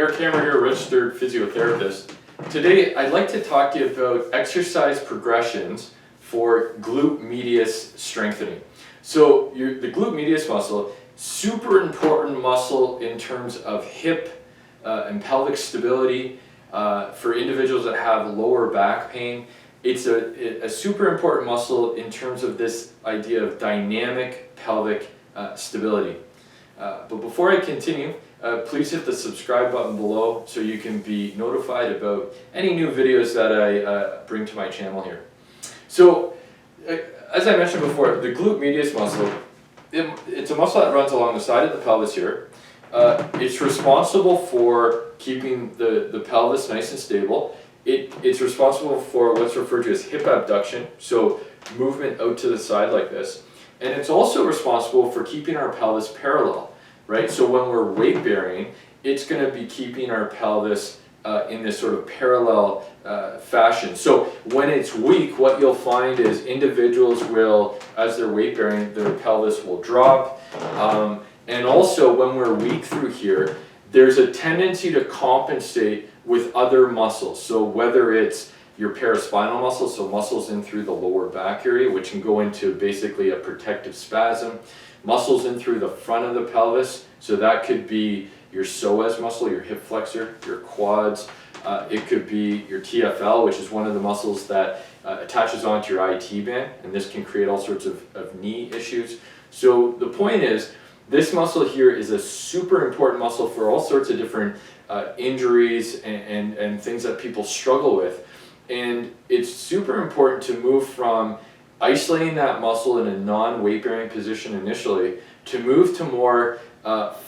Eric Hammer here, registered physiotherapist. Today I'd like to talk to you about exercise progressions for glute medius strengthening. So the glute medius muscle, super important muscle in terms of hip and pelvic stability for individuals that have lower back pain. It's a super important muscle in terms of this idea of dynamic pelvic stability. But before I continue, please hit the subscribe button below so you can be notified about any new videos that I bring to my channel here. So, as I mentioned before, the glute medius muscle, it's a muscle that runs along the side of the pelvis here. It's responsible for keeping the pelvis nice and stable. It's responsible for what's referred to as hip abduction, so movement out to the side like this. And it's also responsible for keeping our pelvis parallel, right? So when we're weight bearing, it's going to be keeping our pelvis in this sort of parallel fashion. So when it's weak, what you'll find is individuals will, as they're weight bearing, their pelvis will drop. And also when we're weak through here, there's a tendency to compensate with other muscles. So whether it's your paraspinal muscles, so muscles in through the lower back area, which can go into basically a protective spasm. Muscles in through the front of the pelvis, so that could be your psoas muscle, your hip flexor, your quads. It could be your TFL, which is one of the muscles that attaches onto your IT band, and this can create all sorts of knee issues. So the point is, this muscle here is a super important muscle for all sorts of different injuries and things that people struggle with. And it's super important to move from isolating that muscle in a non-weight bearing position initially to move to more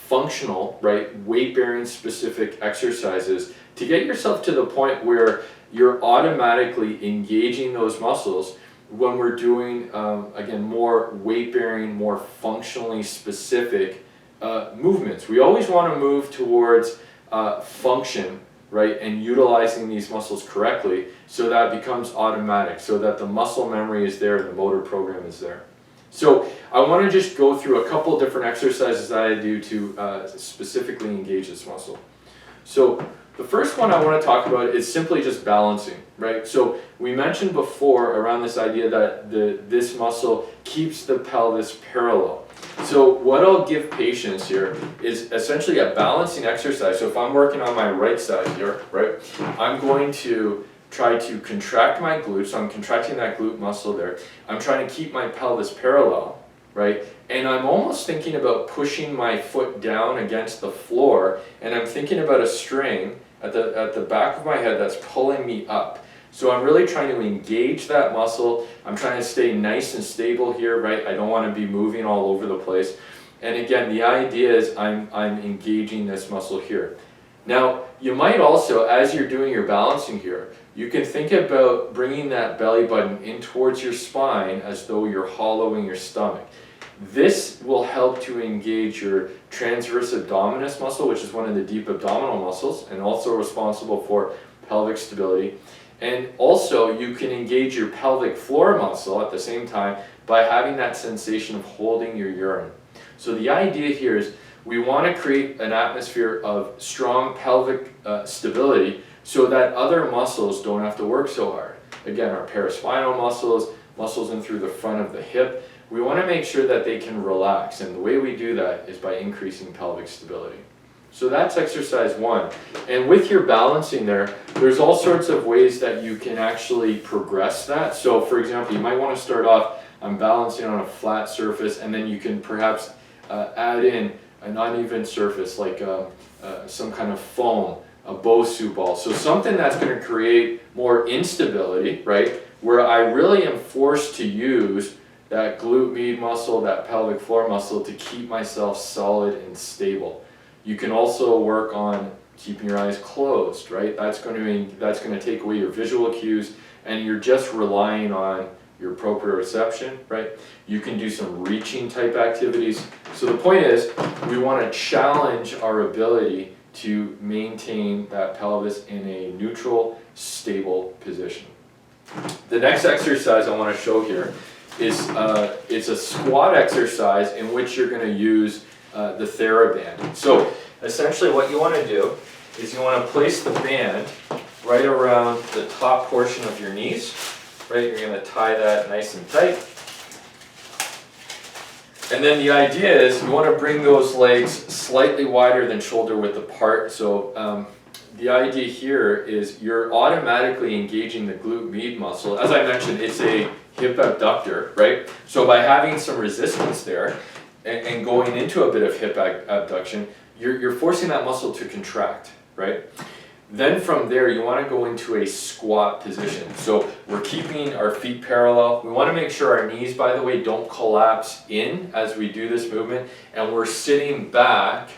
functional, right, weight bearing specific exercises to get yourself to the point where you're automatically engaging those muscles when we're doing, again, more weight bearing, more functionally specific movements. We always want to move towards function, right, and utilizing these muscles correctly so that it becomes automatic, so that the muscle memory is there and the motor program is there. So I want to just go through a couple different exercises that I do to specifically engage this muscle. So the first one I want to talk about is simply just balancing, right? So we mentioned before around this idea that this muscle keeps the pelvis parallel. So what I'll give patients here is essentially a balancing exercise. So if I'm working on my right side here, right, I'm going to try to contract my glute. So I'm contracting that glute muscle there. I'm trying to keep my pelvis parallel, right? And I'm almost thinking about pushing my foot down against the floor, and I'm thinking about a string at the back of my head that's pulling me up. So I'm really trying to engage that muscle. I'm trying to stay nice and stable here, right? I don't want to be moving all over the place. And again, the idea is I'm engaging this muscle here. Now, you might also, as you're doing your balancing here, you can think about bringing that belly button in towards your spine as though you're hollowing your stomach. This will help to engage your transverse abdominis muscle, which is one of the deep abdominal muscles and also responsible for pelvic stability. And also you can engage your pelvic floor muscle at the same time by having that sensation of holding your urine. So the idea here is we want to create an atmosphere of strong pelvic stability so that other muscles don't have to work so hard. Again, our paraspinal muscles, muscles in through the front of the hip, we want to make sure that they can relax, and the way we do that is by increasing pelvic stability. So that's exercise one. And with your balancing there's all sorts of ways that you can actually progress that. So for example, you might want to start off, I'm balancing on a flat surface, and then you can perhaps add in an uneven surface like some kind of foam, a Bosu ball. So something that's going to create more instability, right? Where I really am forced to use that glute med muscle, that pelvic floor muscle to keep myself solid and stable. You can also work on keeping your eyes closed, right? That's going to take away your visual cues, and you're just relying on your proprioception, right? You can do some reaching type activities. So the point is, we want to challenge our ability to maintain that pelvis in a neutral, stable position. The next exercise I want to show here is it's a squat exercise in which you're going to use the TheraBand. So essentially what you want to do is you want to place the band right around the top portion of your knees. Right, you're going to tie that nice and tight. And then the idea is you want to bring those legs slightly wider than shoulder width apart. So the idea here is you're automatically engaging the glute med muscle. As I mentioned, it's a hip abductor, right? So by having some resistance there and going into a bit of hip abduction, you're forcing that muscle to contract, right? Then from there, you want to go into a squat position. So we're keeping our feet parallel. We want to make sure our knees, by the way, don't collapse in as we do this movement. And we're sitting back,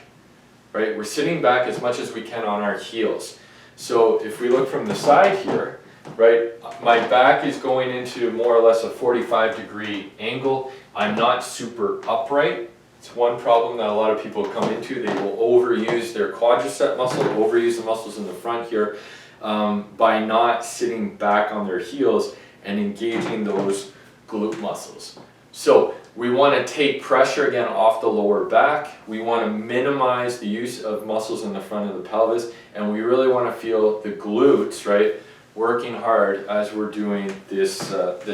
right? We're sitting back as much as we can on our heels. So if we look from the side here, right, my back is going into more or less a 45-degree angle. I'm not super upright. It's one problem that a lot of people come into. They will overuse their quadricep muscle, overuse the muscles in the front here by not sitting back on their heels and engaging those glute muscles. So we want to take pressure again off the lower back. We want to minimize the use of muscles in the front of the pelvis, and we really want to feel the glutes, right, working hard as we're doing this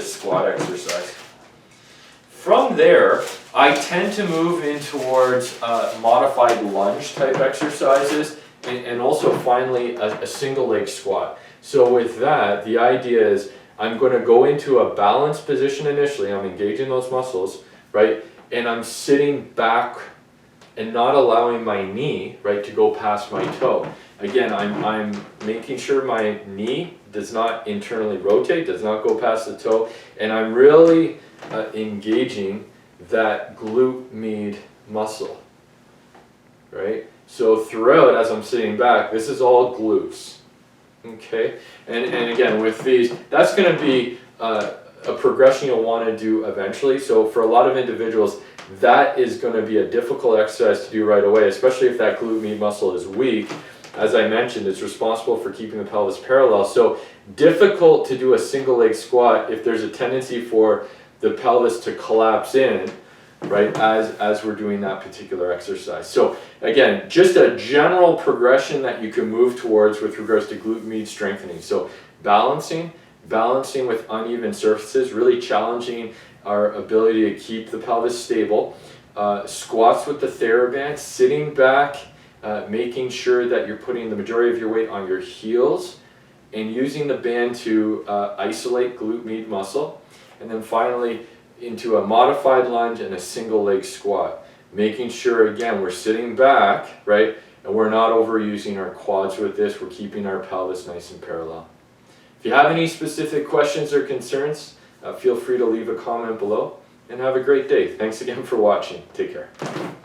squat exercise. From there, I tend to move in towards modified lunge type exercises and also finally a single leg squat. So with that, the idea is I'm going to go into a balanced position initially. I'm engaging those muscles, right? And I'm sitting back and not allowing my knee, right, to go past my toe. Again, I'm making sure my knee does not internally rotate, does not go past the toe, and I'm really engaging that glute med muscle, right? So throughout, as I'm sitting back, this is all glutes, okay? And again, with these, that's going to be a progression you'll want to do eventually. So for a lot of individuals, that is going to be a difficult exercise to do right away, especially if that glute med muscle is weak. As I mentioned, it's responsible for keeping the pelvis parallel. So difficult to do a single leg squat if there's a tendency for the pelvis to collapse in, right, as we're doing that particular exercise. So again, just a general progression that you can move towards with regards to glute med strengthening. So balancing with uneven surfaces, really challenging our ability to keep the pelvis stable. Squats with the TheraBand, sitting back, making sure that you're putting the majority of your weight on your heels and using the band to isolate glute med muscle. And then finally into a modified lunge and a single leg squat, making sure again we're sitting back, right, and we're not overusing our quads with this. We're keeping our pelvis nice and parallel. If you have any specific questions or concerns, feel free to leave a comment below, and have a great day. Thanks again for watching. Take care.